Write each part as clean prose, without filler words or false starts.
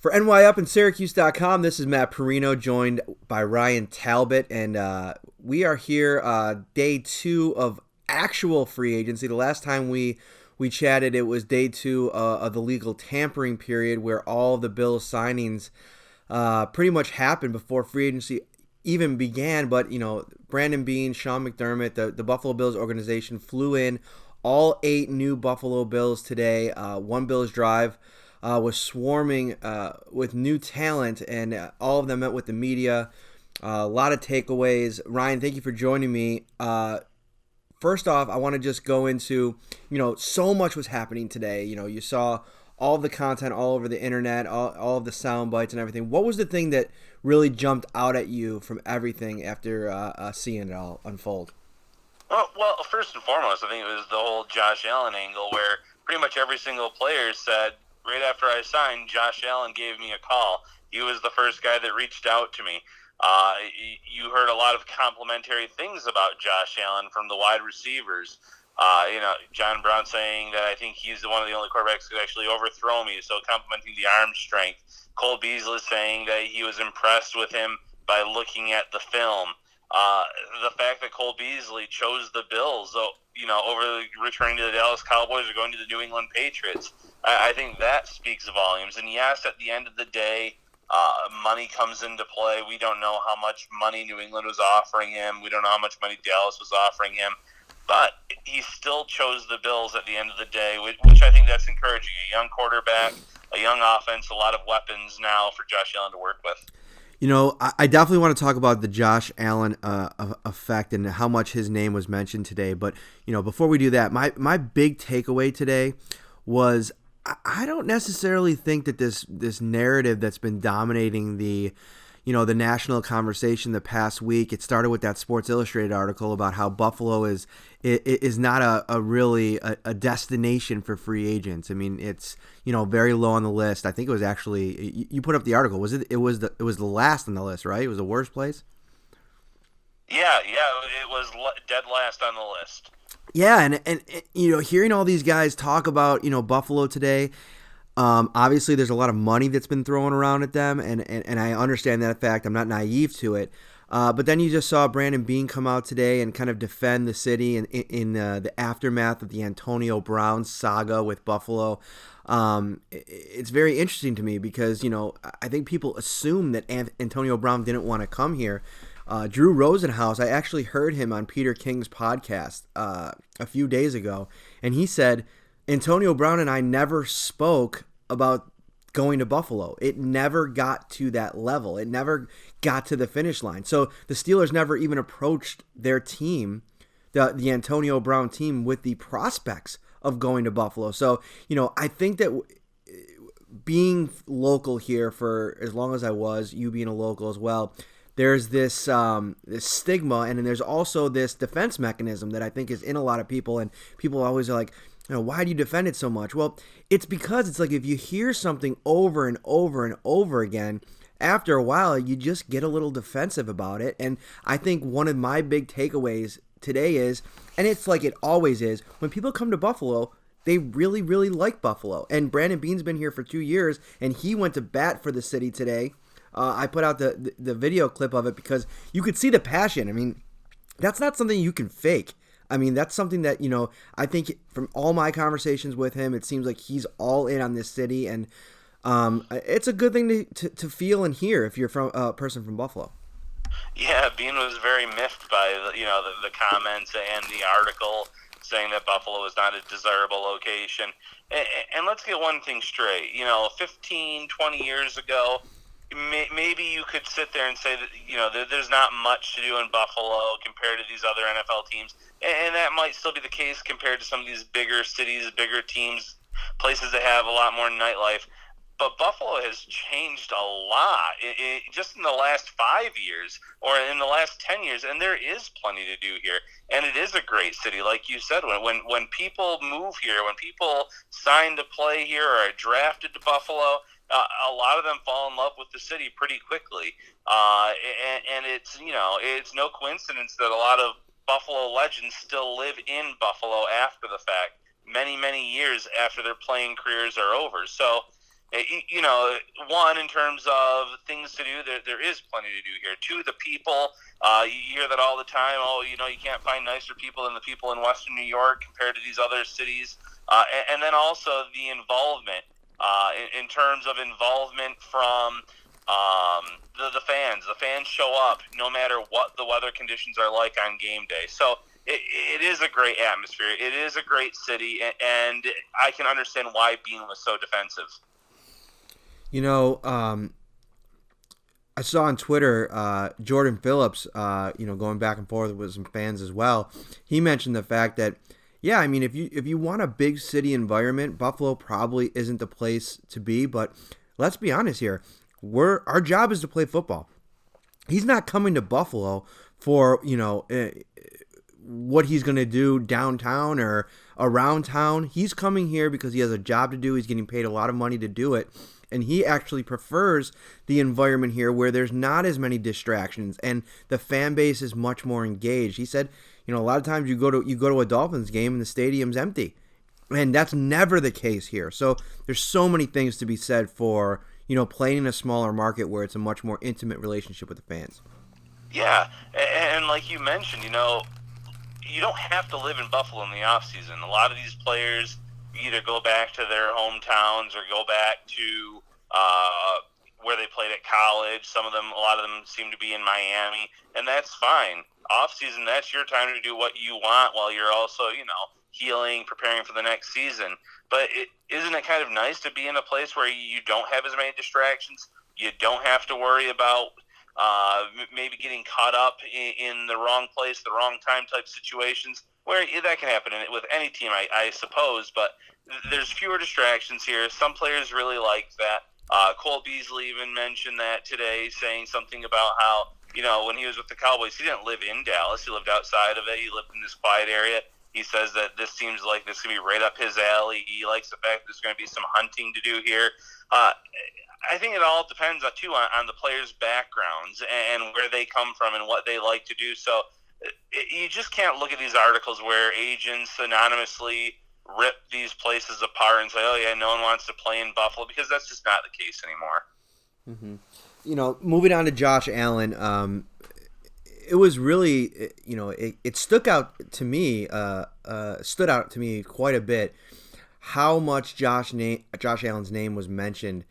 For NYup and Syracuse.com, this is Matt Parrino, joined by Ryan Talbot, and we are here day two of actual free agency. The last time we chatted, it was day two of the legal tampering period, where all of the Bills signings pretty much happened before free agency even began. But Brandon Beane, Sean McDermott, the Buffalo Bills organization flew in all 8 new Buffalo Bills today. One Bills Drive was swarming with new talent, and all of them met with the media. A lot of takeaways. Ryan, thank you for joining me. First off, I want to just go into, so much was happening today. You saw all of the content all over the internet, all of the sound bites and everything. What was the thing that really jumped out at you from everything after seeing it all unfold? Well, first and foremost, I think it was the whole Josh Allen angle, where pretty much every single player said, right after I signed, Josh Allen gave me a call. He was the first guy that reached out to me. You heard a lot of complimentary things about Josh Allen from the wide receivers. John Brown saying that I think he's one of the only quarterbacks who could actually overthrow me, so complimenting the arm strength. Cole Beasley saying that he was impressed with him by looking at the film. The fact that Cole Beasley chose the Bills, over returning to the Dallas Cowboys or going to the New England Patriots, I think that speaks volumes. And yes, at the end of the day, money comes into play. We don't know how much money New England was offering him. We don't know how much money Dallas was offering him. But he still chose the Bills at the end of the day, which I think that's encouraging. A young quarterback, a young offense, a lot of weapons now for Josh Allen to work with. I definitely want to talk about the Josh Allen effect and how much his name was mentioned today. But, before we do that, my big takeaway today was I don't necessarily think that this narrative that's been dominating the national conversation the past week, it started with that Sports Illustrated article about how Buffalo is not a really a destination for free agents. I mean, it's very low on the list. I think it was actually, you put up the article. It was the last on the list, right? It was the worst place. Yeah, it was dead last on the list. Yeah, and hearing all these guys talk about Buffalo today. Obviously, there's a lot of money that's been thrown around at them, and I understand that fact. I'm not naive to it. But then you just saw Brandon Beane come out today and kind of defend the city in the aftermath of the Antonio Brown saga with Buffalo. It's very interesting to me because, I think people assume that Antonio Brown didn't want to come here. Drew Rosenhaus, I actually heard him on Peter King's podcast a few days ago, and he said, Antonio Brown and I never spoke about going to Buffalo. It never got to that level. It never got to the finish line. So the Steelers never even approached their team, the Antonio Brown team, with the prospects of going to Buffalo. So, I think that being local here for as long as I was, you being a local as well, there's this stigma, and then there's also this defense mechanism that I think is in a lot of people, and people always are like, why do you defend it so much? Well, it's because it's like if you hear something over and over and over again, after a while, you just get a little defensive about it. And I think one of my big takeaways today is, and it's like it always is, when people come to Buffalo, they really, really like Buffalo. And Brandon Beane's been here for 2 years, and he went to bat for the city today. I put out the video clip of it because you could see the passion. I mean, that's not something you can fake. I mean, that's something that, I think from all my conversations with him, it seems like he's all in on this city. And it's a good thing to feel and hear if you're from a person from Buffalo. Yeah, Beane was very miffed by the comments and the article saying that Buffalo is not a desirable location. And let's get one thing straight. 15, 20 years ago, maybe you could sit there and say that there's not much to do in Buffalo compared to these other NFL teams, and that might still be the case compared to some of these bigger cities, bigger teams, places that have a lot more nightlife. But Buffalo has changed a lot just in the last 5 years or in the last 10 years, and there is plenty to do here. And it is a great city, like you said. When people move here, when people sign to play here or are drafted to Buffalo, a lot of them fall in love with the city pretty quickly. And it's no coincidence that a lot of Buffalo legends still live in Buffalo after the fact, many, many years after their playing careers are over. So One, in terms of things to do, there is plenty to do here. Two, the people. You hear that all the time. Oh, you can't find nicer people than the people in Western New York compared to these other cities. And then also the involvement, in terms of involvement from the fans. The fans show up no matter what the weather conditions are like on game day. So it is a great atmosphere. It is a great city, and I can understand why Beane was so defensive. I saw on Twitter Jordan Phillips, going back and forth with some fans as well. He mentioned the fact that, yeah, I mean, if you want a big city environment, Buffalo probably isn't the place to be. But let's be honest here, our job is to play football. He's not coming to Buffalo for what he's going to do downtown or around town. He's coming here because he has a job to do. He's getting paid a lot of money to do it. And he actually prefers the environment here where there's not as many distractions and the fan base is much more engaged. He said, a lot of times you go to a Dolphins game and the stadium's empty. And that's never the case here. So there's so many things to be said for, playing in a smaller market where it's a much more intimate relationship with the fans. Yeah, and like you mentioned, you don't have to live in Buffalo in the off season. A lot of these players either go back to their hometowns or go back to where they played at college. A lot of them seem to be in Miami, and that's fine. Off season, that's your time to do what you want while you're also, healing, preparing for the next season. But isn't it kind of nice to be in a place where you don't have as many distractions? You don't have to worry about maybe getting caught up in the wrong place, the wrong time type situations, where that can happen with any team, I suppose, but there's fewer distractions here. Some players really like that. Cole Beasley even mentioned that today, saying something about how, when he was with the Cowboys, he didn't live in Dallas. He lived outside of it. He lived in this quiet area. He says that this seems like this could be right up his alley. He likes the fact that there's going to be some hunting to do here. I think it all depends, too, on the players' backgrounds and where they come from and what they like to do. So you just can't look at these articles where agents anonymously rip these places apart and say, oh, yeah, no one wants to play in Buffalo, because that's just not the case anymore. Mm-hmm. Moving on to Josh Allen, it was really, it stuck out to me quite a bit how much Josh Allen's name was mentioned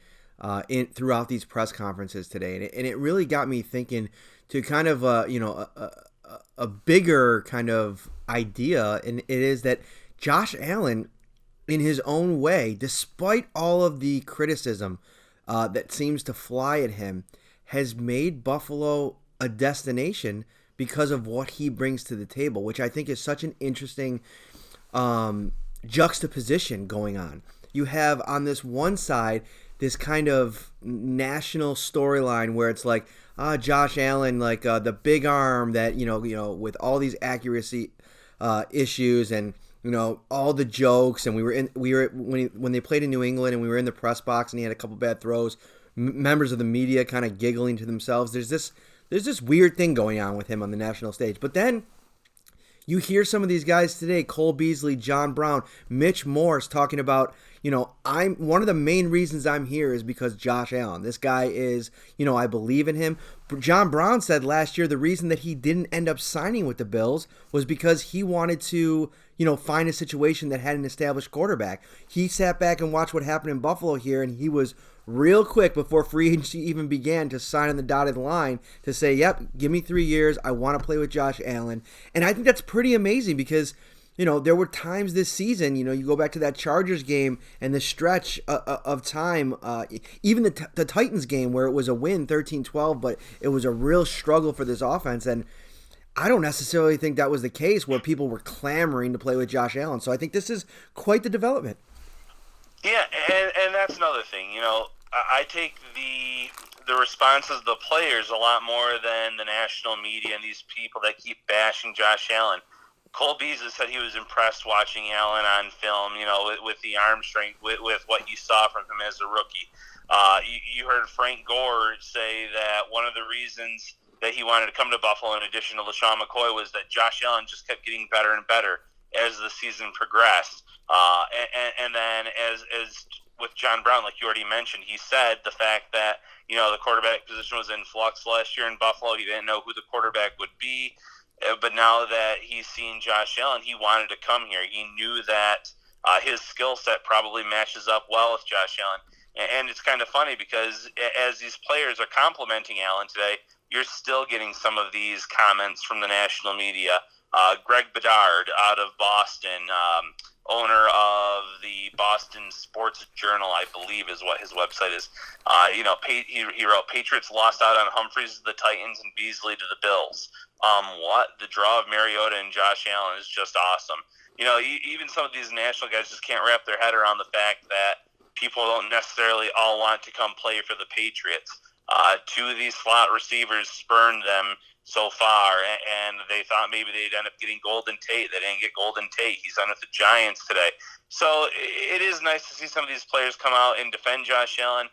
throughout these press conferences today, and it really got me thinking to kind of a bigger kind of idea, and it is that Josh Allen, in his own way, despite all of the criticism that seems to fly at him, has made Buffalo a destination because of what he brings to the table, which I think is such an interesting juxtaposition going on. You have on this one side this kind of national storyline where it's like, Josh Allen, like the big arm that with all these accuracy issues and all the jokes, and we were when they played in New England and we were in the press box and he had a couple bad throws, members of the media kind of giggling to themselves. There's this weird thing going on with him on the national stage, but then you hear some of these guys today, Cole Beasley, John Brown, Mitch Morse, talking about, I'm one of the main reasons I'm here is because Josh Allen. This guy is, I believe in him. John Brown said last year the reason that he didn't end up signing with the Bills was because he wanted to, find a situation that had an established quarterback. He sat back and watched what happened in Buffalo here, and he was real quick before free agency even began to sign on the dotted line to say, yep, give me 3 years. I want to play with Josh Allen. And I think that's pretty amazing because, there were times this season, you go back to that Chargers game and the stretch of time, even the Titans game where it was a win 13-12, but it was a real struggle for this offense. And I don't necessarily think that was the case where people were clamoring to play with Josh Allen. So I think this is quite the development. Yeah, and that's another thing. I take the responses of the players a lot more than the national media and these people that keep bashing Josh Allen. Cole Beasley said he was impressed watching Allen on film, with the arm strength, with what he saw from him as a rookie. You heard Frank Gore say that one of the reasons that he wanted to come to Buffalo, in addition to LaShawn McCoy, was that Josh Allen just kept getting better and better as the season progressed. And then as with John Brown, like you already mentioned, he said the fact that, the quarterback position was in flux last year in Buffalo. He didn't know who the quarterback would be. But now that he's seen Josh Allen, he wanted to come here. He knew that his skill set probably matches up well with Josh Allen. And it's kind of funny because as these players are complimenting Allen today, you're still getting some of these comments from the national media. Greg Bedard out of Boston, owner of the Boston Sports Journal, I believe is what his website is. He wrote, Patriots lost out on Humphreys to the Titans and Beasley to the Bills. What? The draw of Mariota and Josh Allen is just awesome. Even some of these national guys just can't wrap their head around the fact that people don't necessarily all want to come play for the Patriots. Two of these slot receivers spurned them so far, and they thought maybe they'd end up getting Golden Tate. They didn't get Golden Tate. He's on with the Giants today. So it is nice to see some of these players come out and defend Josh Allen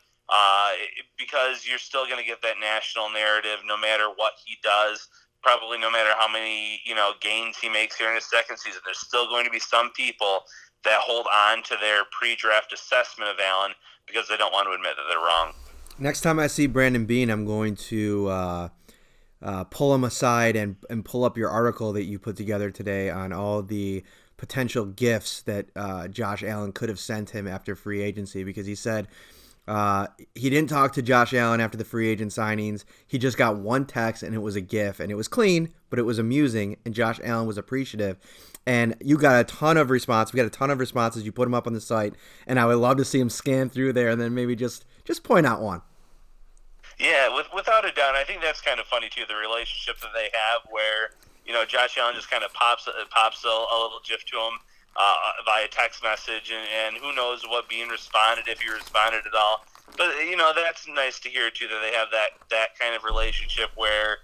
because you're still going to get that national narrative no matter what he does. Probably no matter how many gains he makes here in his second season. There's still going to be some people that hold on to their pre-draft assessment of Allen because they don't want to admit that they're wrong. Next time I see Brandon Beane, I'm going to pull him aside and pull up your article that you put together today on all the potential gifts that Josh Allen could have sent him after free agency, because he said he didn't talk to Josh Allen after the free agent signings. He just got one text, and it was a GIF, and it was clean, but it was amusing, and Josh Allen was appreciative. And you got a ton of response. We got a ton of responses. You put them up on the site, and I would love to see him scan through there and then maybe just point out one. Yeah, without a doubt. I think that's kind of funny, too, the relationship that they have where, Josh Allen just kind of pops a little GIF to him via text message, and who knows what Beane responded, if he responded at all. But, that's nice to hear, too, that they have that kind of relationship where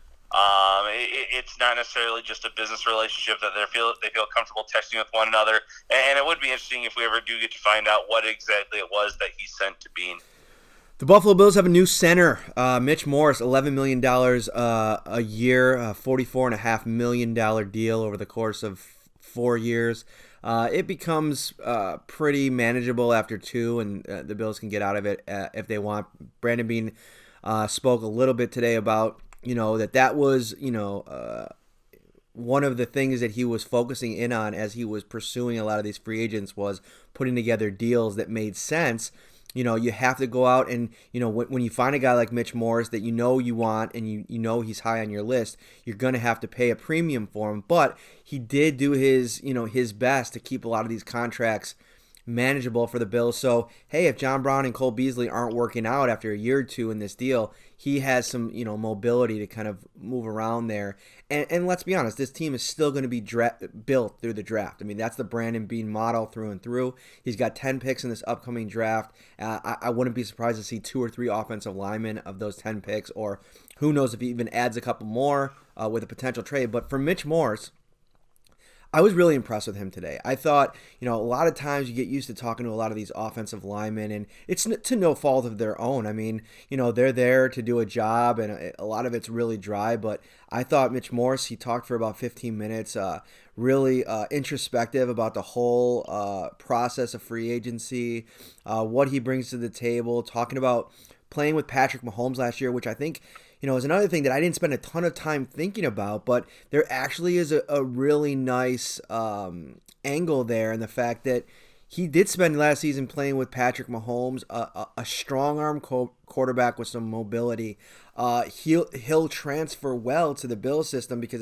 it's not necessarily just a business relationship, that they feel comfortable texting with one another. And it would be interesting if we ever do get to find out what exactly it was that he sent to Beane. The Buffalo Bills have a new center, Mitch Morse, $11 million a year, $44.5 million deal over the course of 4 years. It becomes pretty manageable after 2, and the Bills can get out of it if they want. Brandon Beane spoke a little bit today about, that was, one of the things that he was focusing in on as he was pursuing a lot of these free agents was putting together deals that made sense. You have to go out and, when you find a guy like Mitch Morse that you want and you know he's high on your list, you're going to have to pay a premium for him. But he did do his best to keep a lot of these contracts manageable for the Bills. So, hey, if John Brown and Cole Beasley aren't working out after a year or two in this deal, he has some, mobility to kind of move around there. And let's be honest, this team is still going to be built through the draft. I mean, that's the Brandon Beane model through and through. He's got 10 picks in this upcoming draft. I wouldn't be surprised to see 2 or 3 offensive linemen of those 10 picks, or who knows if he even adds a couple more with a potential trade. But for Mitch Morse, I was really impressed with him today. I thought, a lot of times you get used to talking to a lot of these offensive linemen, and it's to no fault of their own. I mean, they're there to do a job, and a lot of it's really dry. But I thought Mitch Morse, he talked for about 15 minutes, really introspective about the whole process of free agency, what he brings to the table, talking about playing with Patrick Mahomes last year, which I think is another thing that I didn't spend a ton of time thinking about, but there actually is a really nice angle there in the fact that he did spend last season playing with Patrick Mahomes, a strong arm quarterback with some mobility. He'll transfer well to the Bills system because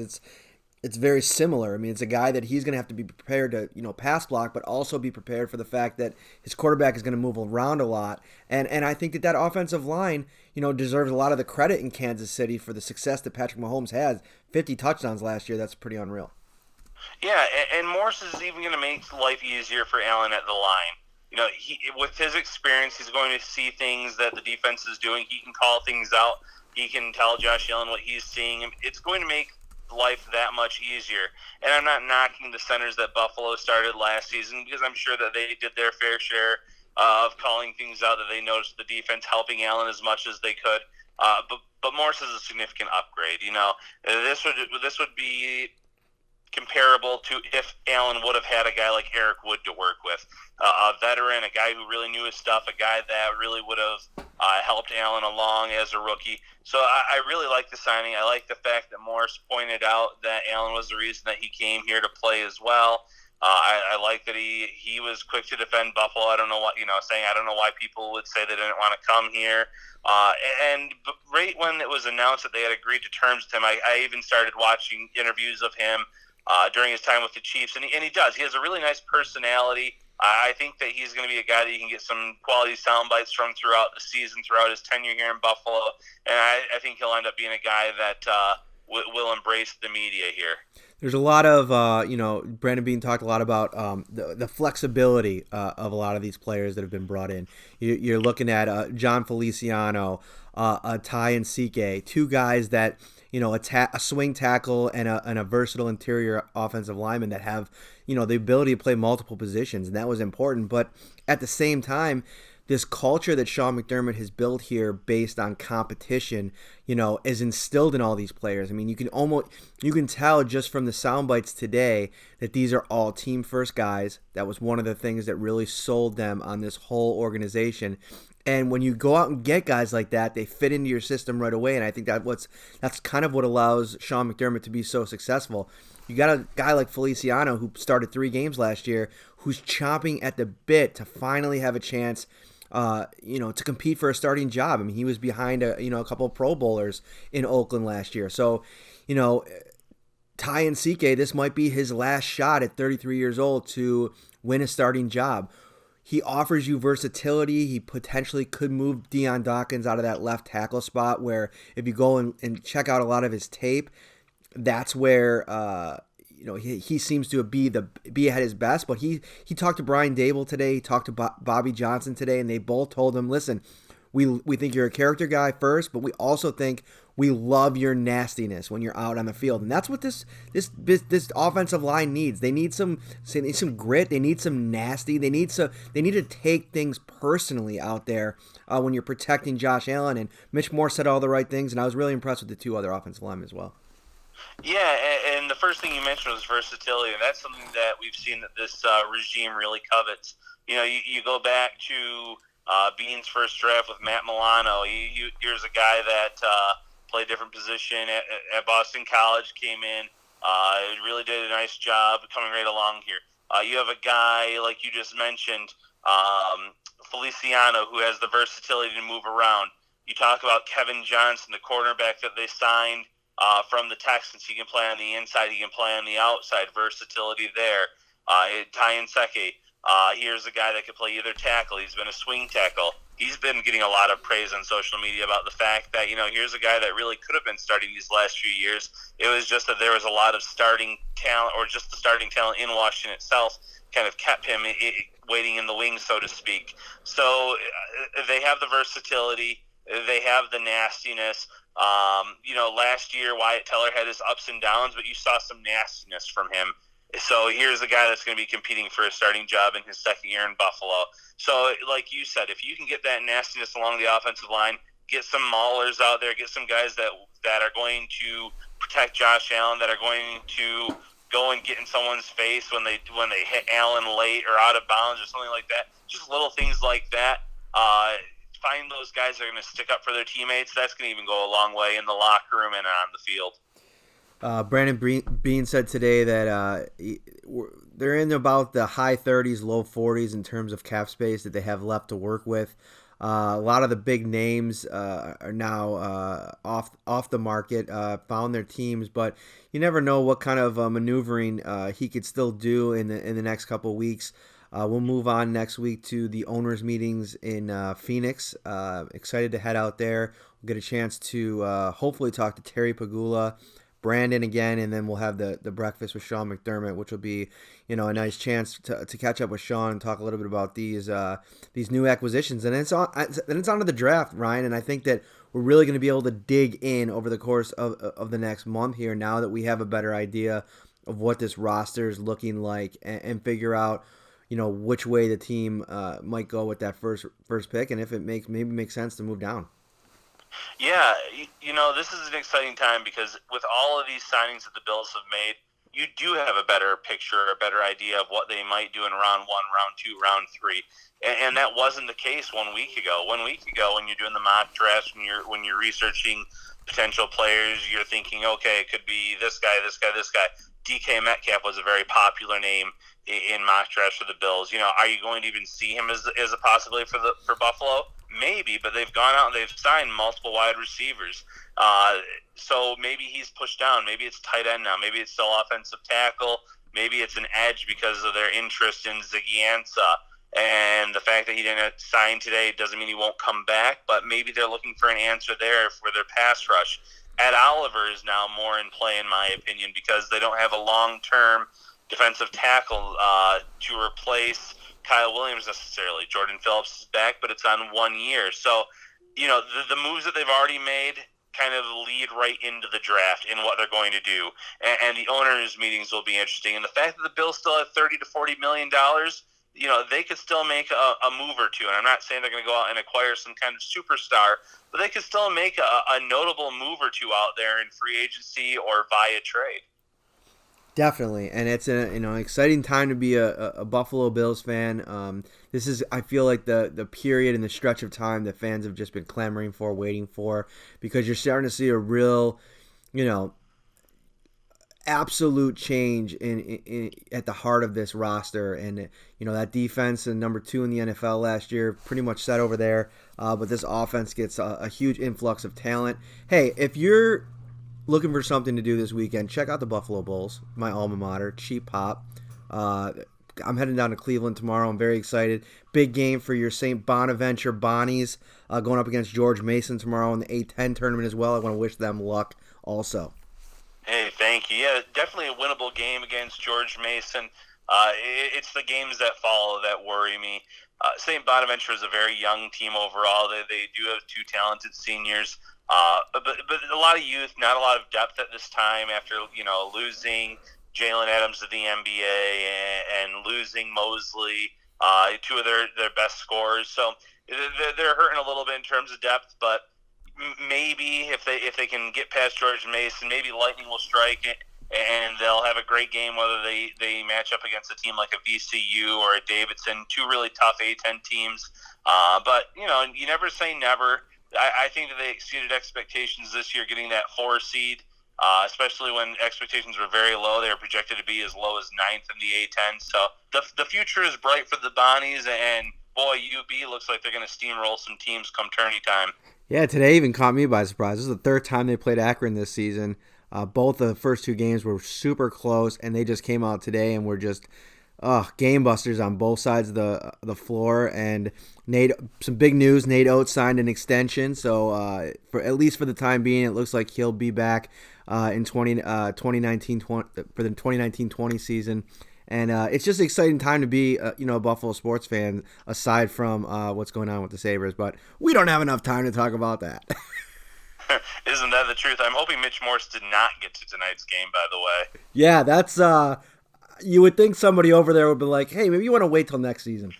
it's very similar. I mean, it's a guy that he's going to have to be prepared to, pass block, but also be prepared for the fact that his quarterback is going to move around a lot. And I think that offensive line, deserves a lot of the credit in Kansas City for the success that Patrick Mahomes has. 50 touchdowns last year. That's pretty unreal. Yeah, and Morse is even going to make life easier for Allen at the line. With his experience, he's going to see things that the defense is doing. He can call things out. He can tell Josh Allen what he's seeing. It's going to make life that much easier. And I'm not knocking the centers that Buffalo started last season, because I'm sure that they did their fair share of calling things out, that they noticed the defense helping Allen as much as they could. But Morse is a significant upgrade. This would be comparable to if Allen would have had a guy like Eric Wood to work with, a veteran, a guy who really knew his stuff, a guy that really would have helped Allen along as a rookie. So I really like the signing. I like the fact that Morse pointed out that Allen was the reason that he came here to play as well. I like that he was quick to defend Buffalo. I don't know what, saying I don't know why people would say they didn't want to come here. And right when it was announced that they had agreed to terms with him, I even started watching interviews of him during his time with the Chiefs, and he does. He has a really nice personality. I think that he's going to be a guy that you can get some quality sound bites from throughout the season, throughout his tenure here in Buffalo, and I think he'll end up being a guy that will embrace the media here. There's a lot of, Brandon Beane talked a lot about the flexibility of a lot of these players that have been brought in. You're looking at John Feliciano, Ty and Sike, two guys that, a swing tackle and a versatile interior offensive lineman that have, the ability to play multiple positions, and that was important. But at the same time, this culture that Sean McDermott has built here based on competition, is instilled in all these players. I mean, you can tell just from the sound bites today that these are all team first guys. That was one of the things that really sold them on this whole organization. And when you go out and get guys like that, they fit into your system right away. And I think that's kind of what allows Sean McDermott to be so successful. You got a guy like Feliciano who started 3 games last year, who's chomping at the bit to finally have a chance to compete for a starting job. I mean, he was behind a couple of Pro Bowlers in Oakland last year. So, Ty and Sike, this might be his last shot at 33 years old to win a starting job. He offers you versatility. He potentially could move Deion Dawkins out of that left tackle spot, where if you go and check out a lot of his tape, that's where he seems to be at his best. But he talked to Brian Dable today. He talked to Bobby Johnson today, and they both told him, listen, we think you're a character guy first, but we also think we love your nastiness when you're out on the field. And that's what this offensive line needs. They need some grit. They need some nasty. They need to take things personally out there when you're protecting Josh Allen. And Mitch Morse said all the right things, and I was really impressed with the 2 other offensive linemen as well. Yeah, and the first thing you mentioned was versatility, and that's something that we've seen that this regime really covets. You go back to Beane's first draft with Matt Milano. Here's a guy that played a different position at Boston College, came in, really did a nice job coming right along here. You have a guy, like you just mentioned, Feliciano, who has the versatility to move around. You talk about Kevin Johnson, the cornerback that they signed from the Texans. He can play on the inside, he can play on the outside, versatility there. Ty and Seke, here's a guy that could play either tackle. He's been a swing tackle. He's been getting a lot of praise on social media about the fact that, here's a guy that really could have been starting these last few years. It was just that there was a lot of starting talent, or just the starting talent in Washington itself kind of kept him waiting in the wings, so to speak. So they have the versatility. They have the nastiness. Last year Wyatt Teller had his ups and downs, but you saw some nastiness from him. So here's a guy that's going to be competing for a starting job in his second year in Buffalo. So like you said, if you can get that nastiness along the offensive line, get some maulers out there, get some guys that are going to protect Josh Allen, that are going to go and get in someone's face when they hit Allen late or out of bounds or something like that. Just little things like that. Find those guys that are going to stick up for their teammates. That's going to even go a long way in the locker room and on the field. Brandon Beane said today that they're in about the high 30s, low 40s in terms of cap space that they have left to work with. A lot of the big names are now off the market, found their teams, but you never know what kind of maneuvering he could still do in the next couple of weeks. We'll move on next week to the owners' meetings in Phoenix. Excited to head out there. We'll get a chance to hopefully talk to Terry Pagula, Brandon again, and then we'll have the breakfast with Sean McDermott, which will be a nice chance to catch up with Sean and talk a little bit about these new acquisitions. And it's on to the draft, Ryan. And I think that we're really going to be able to dig in over the course of the next month here, now that we have a better idea of what this roster is looking like, and figure out which way the team might go with that first pick, and if it makes sense to move down. Yeah, this is an exciting time because with all of these signings that the Bills have made, you do have a better picture, a better idea of what they might do in round 1, round 2, round 3. And that wasn't the case 1 week ago. 1 week ago, when you're doing the mock drafts, when you're researching potential players, you're thinking, okay, it could be this guy, this guy, this guy. DK Metcalf was a very popular name in mock drafts for the Bills. Are you going to even see him as a possibility for Buffalo? Maybe, but they've gone out and they've signed multiple wide receivers. So maybe he's pushed down. Maybe it's tight end now. Maybe it's still offensive tackle. Maybe it's an edge because of their interest in Ziggy Ansah. And the fact that he didn't sign today doesn't mean he won't come back, but maybe they're looking for an answer there for their pass rush. Ed Oliver is now more in play, in my opinion, because they don't have a long-term defensive tackle to replace Kyle Williams necessarily. Jordan Phillips is back, but it's on 1 year. So, the moves that they've already made kind of lead right into the draft in what they're going to do. And the owners' meetings will be interesting. And the fact that the Bills still have $30 to $40 million, they could still make a move or two. And I'm not saying they're going to go out and acquire some kind of superstar, but they could still make a notable move or two out there in free agency or via trade. Definitely, and it's an exciting time to be a Buffalo Bills fan. This is, I feel like, the period and the stretch of time that fans have just been clamoring for, waiting for, because you're starting to see a real, absolute change in at the heart of this roster. And that defense and number 2 in the NFL last year pretty much set over there, but this offense gets a huge influx of talent. Hey, if you're looking for something to do this weekend, check out the Buffalo Bulls, my alma mater, cheap pop. I'm heading down to Cleveland tomorrow. I'm very excited. Big game for your St. Bonaventure Bonnies, going up against George Mason tomorrow in the A-10 tournament as well. I want to wish them luck also. Hey, thank you. Yeah, definitely a winnable game against George Mason. It's the games that follow that worry me. St. Bonaventure is a very young team overall. They do have 2 talented seniors. But a lot of youth, not a lot of depth at this time after, losing Jalen Adams to the NBA and losing Mosley, 2 of their best scorers. So they're hurting a little bit in terms of depth, but maybe if they can get past George Mason, maybe lightning will strike it and they'll have a great game, whether they match up against a team like a VCU or a Davidson, 2 really tough A-10 teams. But, you never say never. I think that they exceeded expectations this year, getting that 4 seed, especially when expectations were very low. They were projected to be as low as 9th in the A-10. So the future is bright for the Bonnies, and boy, UB looks like they're going to steamroll some teams come tourney time. Yeah, today even caught me by surprise. This is the 3rd time they played Akron this season. Both of the first 2 games were super close, and they just came out today and were just game busters on both sides of the floor. And some big news: Nate Oates signed an extension, so for at least for the time being, it looks like he'll be back in 2019 for the 2019-20 season. And it's just an exciting time to be a Buffalo sports fan, aside from what's going on with the Sabres. But we don't have enough time to talk about that. Isn't that the truth? I'm hoping Mitch Morse did not get to tonight's game, by the way. Yeah, that's you would think somebody over there would be like, hey, maybe you want to wait till next season.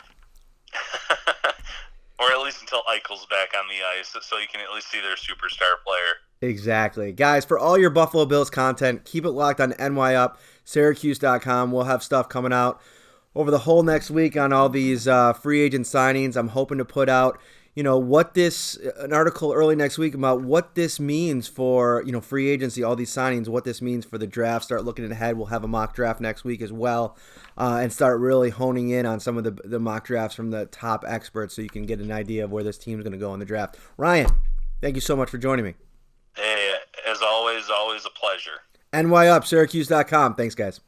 Or at least until Eichel's back on the ice, so you can at least see their superstar player. Exactly. Guys, for all your Buffalo Bills content, keep it locked on NYup, Syracuse.com. We'll have stuff coming out over the whole next week on all these free agent signings. I'm hoping to put out an article early next week about what this means for, free agency, all these signings, what this means for the draft. Start looking ahead. We'll have a mock draft next week as well, and start really honing in on some of the mock drafts from the top experts so you can get an idea of where this team's going to go in the draft. Ryan, thank you so much for joining me. Hey, as always a pleasure. NYup, Syracuse.com. Thanks, guys.